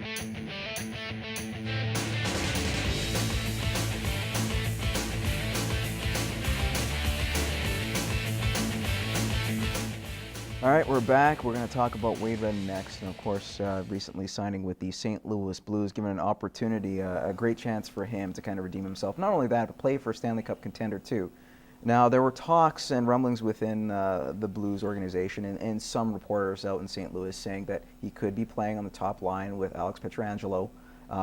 All right, we're back. We're going to talk about Wade Redden next. And of course, recently signing with the St. Louis Blues, given an opportunity, a great chance for him to kind of redeem himself. Not only that, but play for a Stanley Cup contender too. Now, there were talks and rumblings within the Blues organization and some reporters out in St. Louis saying that he could be playing on the top line with Alex Pietrangelo.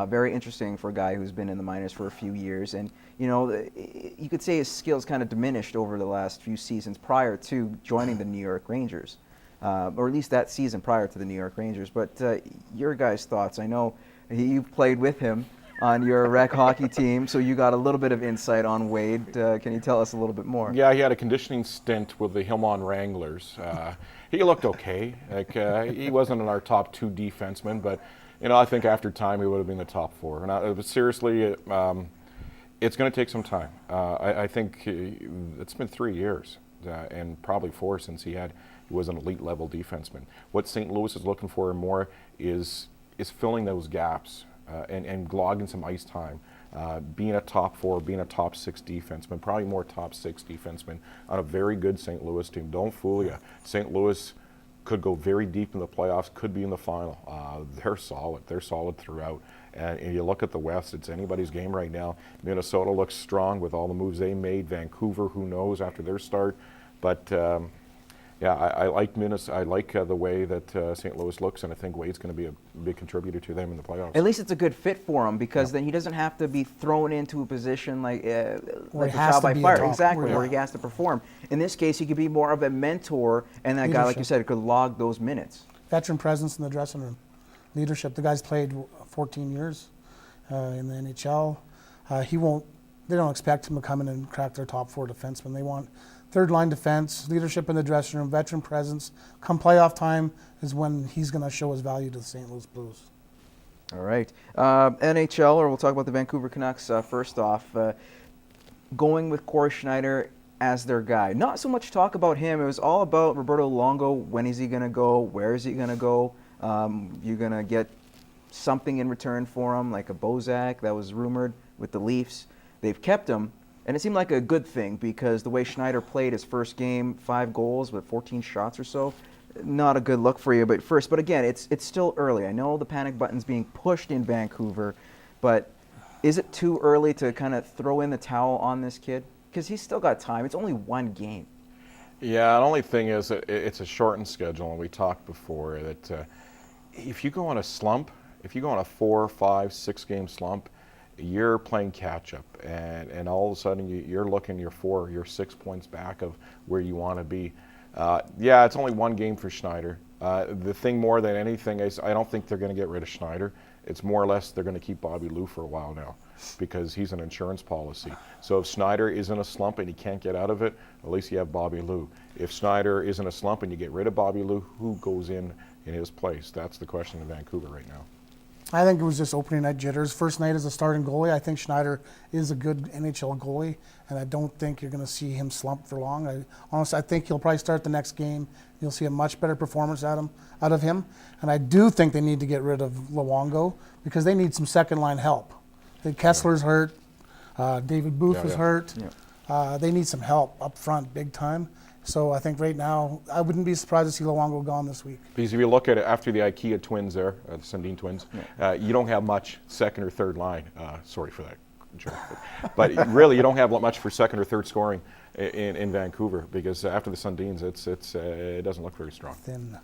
Very interesting for a guy who's been in the minors for a few years. And, you know, you could say his skills kind of diminished over the last few seasons prior to joining the New York Rangers. Or at least that season prior to the New York Rangers. But your guys' thoughts? I know you've played with him on your rec hockey team, so you got a little bit of insight on Wade. Can you tell us a little bit more? Yeah, he had a conditioning stint with the Hillman Wranglers. He looked okay. Like he wasn't in our top 2 defensemen, but you know, I think after time he would have been the top 4. But seriously, it's going to take some time. I think it's been 3 years and probably 4 since he was an elite level defenseman. What St. Louis is looking for more is filling those gaps and logging some ice time. Being a top 4, being a top 6 defenseman, probably more top 6 defenseman on a very good St. Louis team. Don't fool you. St. Louis could go very deep in the playoffs, could be in the final. They're solid. They're solid throughout. And if you look at the West, it's anybody's game right now. Minnesota looks strong with all the moves they made. Vancouver, who knows after their start. But yeah, I like Minnesota. I like the way that St. Louis looks, and I think Wade's going to be a big contributor to them in the playoffs. At least it's a good fit for him because then he doesn't have to be thrown into a position like a trial by fire. Exactly, where he has to perform. In this case, he could be more of a mentor, and that guy, like you said, could log those minutes. Veteran presence in the dressing room, leadership. The guy's played 14 years in the NHL. They don't expect him to come in and crack their top 4 defensemen. They want third-line defense, leadership in the dressing room, veteran presence. Come playoff time is when he's going to show his value to the St. Louis Blues. All right. NHL, or we'll talk about the Vancouver Canucks first off. Going with Corey Schneider as their guy. Not so much talk about him. It was all about Roberto Luongo. When is he going to go? Where is he going to go? You're going to get something in return for him, like a Bozak that was rumored with the Leafs. They've kept him. And it seemed like a good thing because the way Schneider played his first game, 5 goals with 14 shots or so, not a good look for you. But again, it's still early. I know the panic button's being pushed in Vancouver, but is it too early to kind of throw in the towel on this kid? Because he's still got time. It's only 1 game. Yeah, the only thing is it's a shortened schedule, and we talked before that if you go on a slump, if you go on a 4, 5, 6 game slump, you're playing catch up, and all of a sudden you're looking, you're 6 points back of where you want to be. Yeah, it's only 1 game for Schneider. The thing more than anything is I don't think they're going to get rid of Schneider. It's more or less they're going to keep Bobby Lou for a while now because he's an insurance policy. So if Schneider is in a slump and he can't get out of it, at least you have Bobby Lou. If Schneider is in a slump and you get rid of Bobby Lou, who goes in his place? That's the question in Vancouver right now. I think it was just opening night jitters. First night as a starting goalie, I think Schneider is a good NHL goalie, and I don't think you're going to see him slump for long. Honestly, I think he'll probably start the next game. You'll see a much better performance out of him. And I do think they need to get rid of Luongo because they need some second-line help. Kessler's hurt. David Booth is hurt. Yeah. They need some help up front big time. So I think right now, I wouldn't be surprised to see Luongo gone this week. Because if you look at it, after the IKEA twins there, the Sundin twins, you don't have much second or third line. Sorry for that joke. But really, you don't have much for second or third scoring in Vancouver because after the Sundins, it doesn't look very strong. Thin.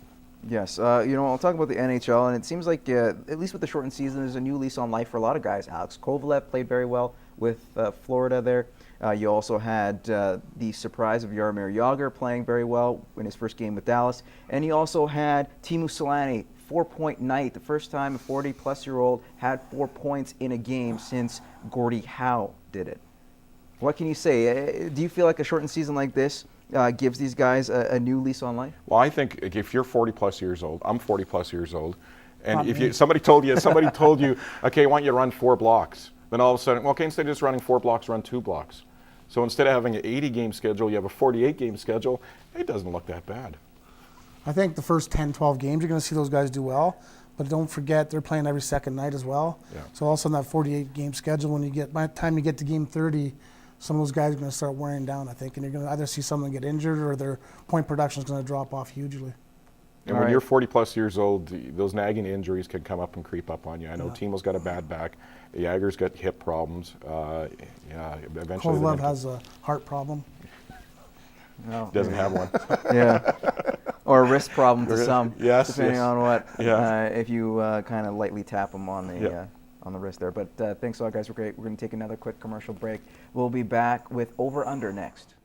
Yes. I'll talk about the NHL, and it seems like, at least with the shortened season, there's a new lease on life for a lot of guys. Alex Kovalev played very well with Florida there. You also had the surprise of Jaromir Jagr playing very well in his first game with Dallas. And you also had Teemu Selanne, 4-point night, the first time a 40-plus-year-old had 4 points in a game since Gordie Howe did it. What can you say? Do you feel like a shortened season like this gives these guys a new lease on life? Well, I think if you're 40-plus years old, I'm 40-plus years old, and if somebody told you, okay, I want you to run 4 blocks, then all of a sudden, well, okay, instead of just running 4 blocks, run 2 blocks. So instead of having an 80-game schedule, you have a 48-game schedule. It doesn't look that bad. I think the first 10, 12 games, you're going to see those guys do well. But don't forget, they're playing every second night as well. Yeah. So also in that 48-game schedule, by the time you get to game 30, some of those guys are going to start wearing down, I think, and you're going to either see someone get injured or their point production is going to drop off hugely. And when you're 40-plus years old, those nagging injuries can come up and creep up on you. I know Timo's got a bad back. Jagger's got hip problems. Eventually, Kovalev has a heart problem. No. doesn't have one. Yeah. Or a wrist problem to some. Yes, Depending yes. on what. Yeah. If you kind of lightly tap them on the Yeah. on the wrist there. But thanks a lot, guys. We're great. We're going to take another quick commercial break. We'll be back with Over Under next.